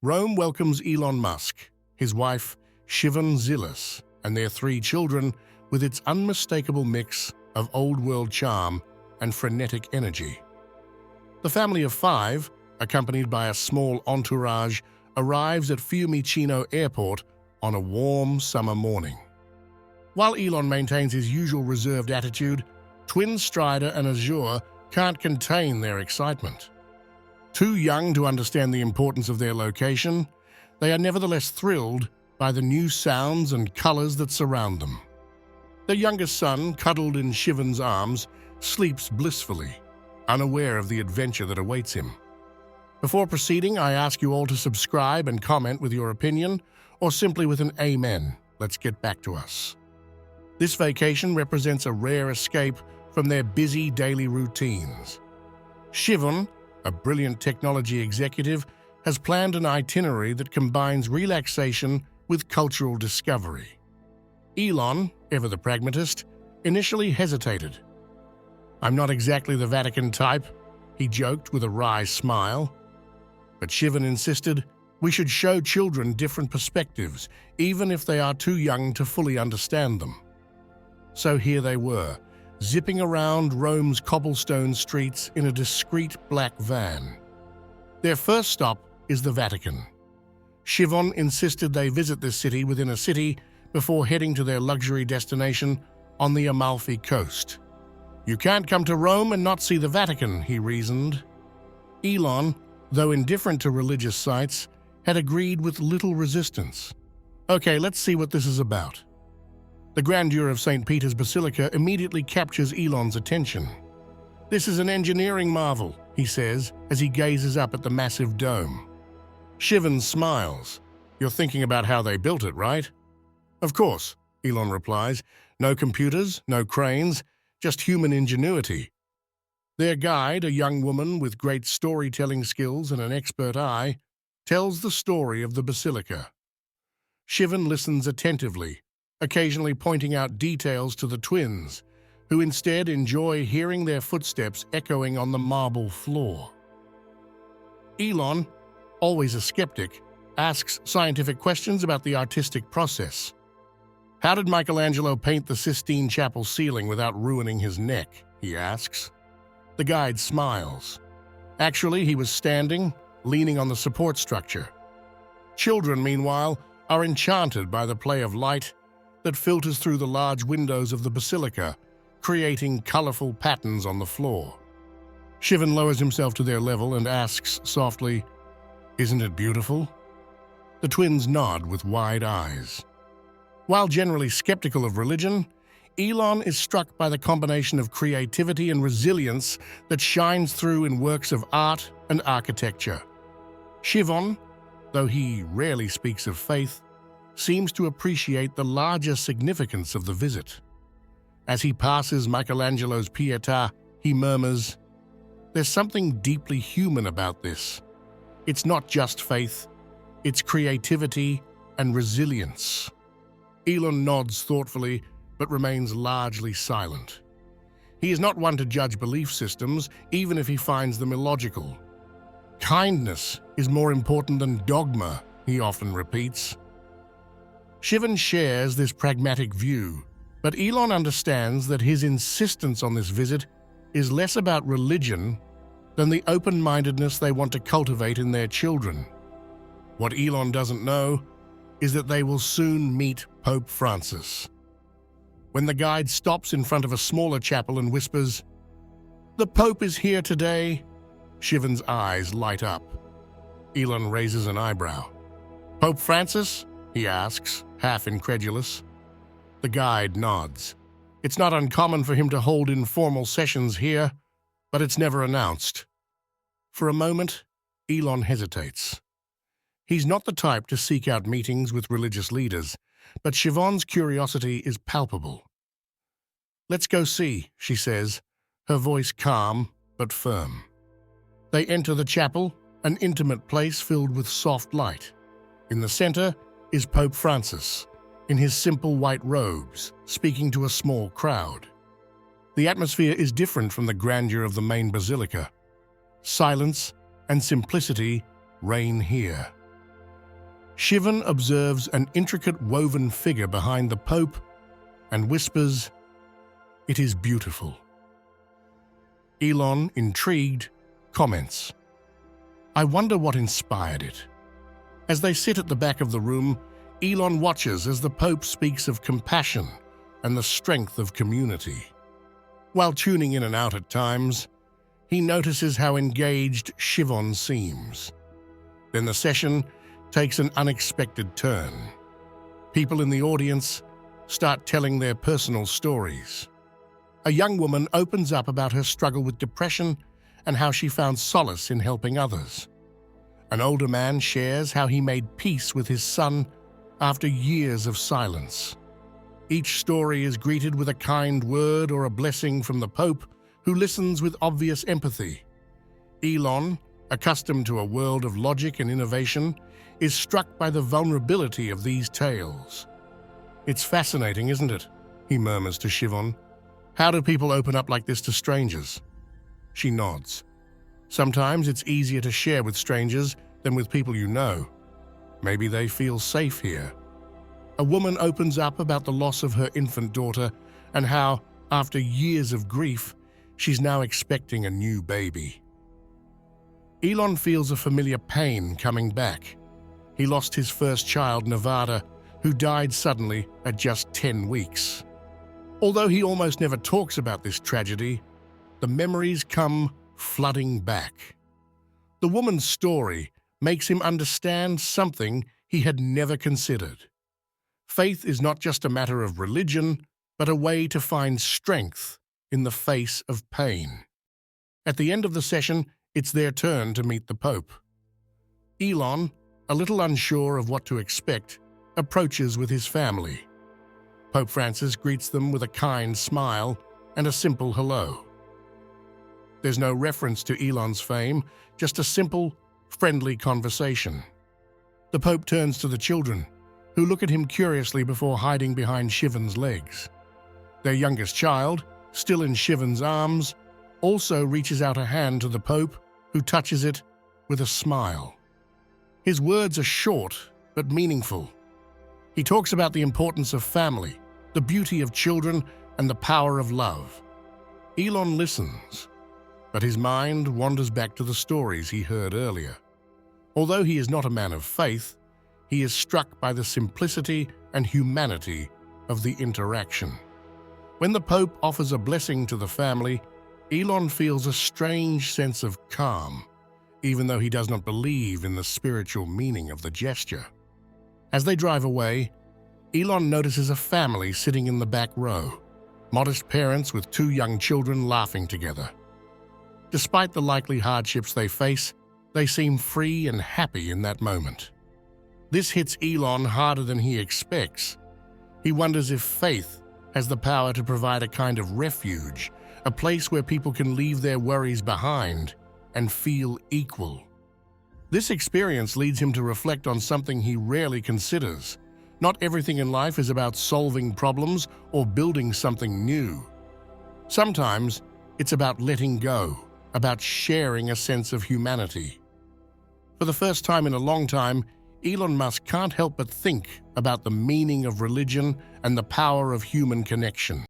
Rome welcomes Elon Musk, his wife Siobhan Zilis, and their three children with its unmistakable mix of old-world charm and frenetic energy. The family of five, accompanied by a small entourage, arrives at Fiumicino Airport on a warm summer morning. While Elon maintains his usual reserved attitude, twins Strider and Azure can't contain their excitement. Too young to understand the importance of their location, they are nevertheless thrilled by the new sounds and colors that surround them. Their youngest son, cuddled in Siobhan's arms, sleeps blissfully, unaware of the adventure that awaits him. Before proceeding, I ask you all to subscribe and comment with your opinion, or simply with an amen. Let's get back to us. This vacation represents a rare escape from their busy daily routines. Siobhan, a brilliant technology executive, has planned an itinerary that combines relaxation with cultural discovery. Elon, ever the pragmatist, initially hesitated. "I'm not exactly the Vatican type," he joked with a wry smile. But Siobhan insisted we should show children different perspectives, even if they are too young to fully understand them. So here they were, zipping around Rome's cobblestone streets in a discreet black van. Their first stop is the Vatican. Siobhan insisted they visit this city within a city before heading to their luxury destination on the Amalfi Coast. "You can't come to Rome and not see the Vatican," he reasoned. Elon, though indifferent to religious sites, had agreed with little resistance. "Okay, let's see what this is about." The grandeur of St. Peter's Basilica immediately captures Elon's attention. "This is an engineering marvel," he says as he gazes up at the massive dome. Siobhan smiles. "You're thinking about how they built it, right?" "Of course," Elon replies. "No computers, no cranes, just human ingenuity." Their guide, a young woman with great storytelling skills and an expert eye, tells the story of the basilica. Siobhan listens attentively, occasionally pointing out details to the twins, who instead enjoy hearing their footsteps echoing on the marble floor. Elon, always a skeptic, asks scientific questions about the artistic process. "How did Michelangelo paint the Sistine Chapel ceiling without ruining his neck?" he asks. The guide smiles. "Actually, he was standing, leaning on the support structure." Children, meanwhile, are enchanted by the play of light that filters through the large windows of the basilica, creating colorful patterns on the floor. Siobhan lowers himself to their level and asks softly, "Isn't it beautiful?" The twins nod with wide eyes. While generally skeptical of religion, Elon is struck by the combination of creativity and resilience that shines through in works of art and architecture. Siobhan, though he rarely speaks of faith, seems to appreciate the larger significance of the visit. As he passes Michelangelo's Pietà, he murmurs, "There's something deeply human about this. It's not just faith, it's creativity and resilience." Elon nods thoughtfully, but remains largely silent. He is not one to judge belief systems, even if he finds them illogical. "Kindness is more important than dogma," he often repeats. Siobhan shares this pragmatic view, but Elon understands that his insistence on this visit is less about religion than the open-mindedness they want to cultivate in their children. What Elon doesn't know is that they will soon meet Pope Francis. When the guide stops in front of a smaller chapel and whispers, "The Pope is here today," Siobhan's eyes light up. Elon raises an eyebrow. "Pope Francis?" he asks, half incredulous. The guide nods. "It's not uncommon for him to hold informal sessions here, but it's never announced." For a moment, Elon hesitates. He's not the type to seek out meetings with religious leaders, but Siobhan's curiosity is palpable. "Let's go see," she says, her voice calm but firm. They enter the chapel, an intimate place filled with soft light. In the center is Pope Francis, in his simple white robes, speaking to a small crowd. The atmosphere is different from the grandeur of the main basilica. Silence and simplicity reign here. Shivan observes an intricate woven figure behind the Pope and whispers, "It is beautiful." Elon, intrigued, comments, "I wonder what inspired it." As they sit at the back of the room, Elon watches as the Pope speaks of compassion and the strength of community. While tuning in and out at times, he notices how engaged Shivan seems. Then the session takes an unexpected turn. People in the audience start telling their personal stories. A young woman opens up about her struggle with depression and how she found solace in helping others. An older man shares how he made peace with his son after years of silence. Each story is greeted with a kind word or a blessing from the Pope, who listens with obvious empathy. Elon, accustomed to a world of logic and innovation, is struck by the vulnerability of these tales. "It's fascinating, isn't it?" he murmurs to Shivan. "How do people open up like this to strangers?" She nods. "Sometimes it's easier to share with strangers than with people you know. Maybe they feel safe here." A woman opens up about the loss of her infant daughter and how, after years of grief, she's now expecting a new baby. Elon feels a familiar pain coming back. He lost his first child, Nevada, who died suddenly at just 10 weeks. Although he almost never talks about this tragedy, the memories come flooding back. The woman's story makes him understand something he had never considered. Faith is not just a matter of religion, but a way to find strength in the face of pain. At the end of the session, it's their turn to meet the Pope. Elon, a little unsure of what to expect, approaches with his family. Pope Francis greets them with a kind smile and a simple hello. There's no reference to Elon's fame, just a simple, friendly conversation. The Pope turns to the children, who look at him curiously before hiding behind Shivan's legs. Their youngest child, still in Shivan's arms, also reaches out a hand to the Pope, who touches it with a smile. His words are short but meaningful. He talks about the importance of family, the beauty of children, and the power of love. Elon listens, but his mind wanders back to the stories he heard earlier. Although he is not a man of faith, he is struck by the simplicity and humanity of the interaction. When the Pope offers a blessing to the family, Elon feels a strange sense of calm, even though he does not believe in the spiritual meaning of the gesture. As they drive away, Elon notices a family sitting in the back row, modest parents with 2 young children laughing together. Despite the likely hardships they face, they seem free and happy in that moment. This hits Elon harder than he expects. He wonders if faith has the power to provide a kind of refuge, a place where people can leave their worries behind and feel equal. This experience leads him to reflect on something he rarely considers. Not everything in life is about solving problems or building something new. Sometimes it's about letting go, about sharing a sense of humanity. For the first time in a long time, Elon Musk can't help but think about the meaning of religion and the power of human connection.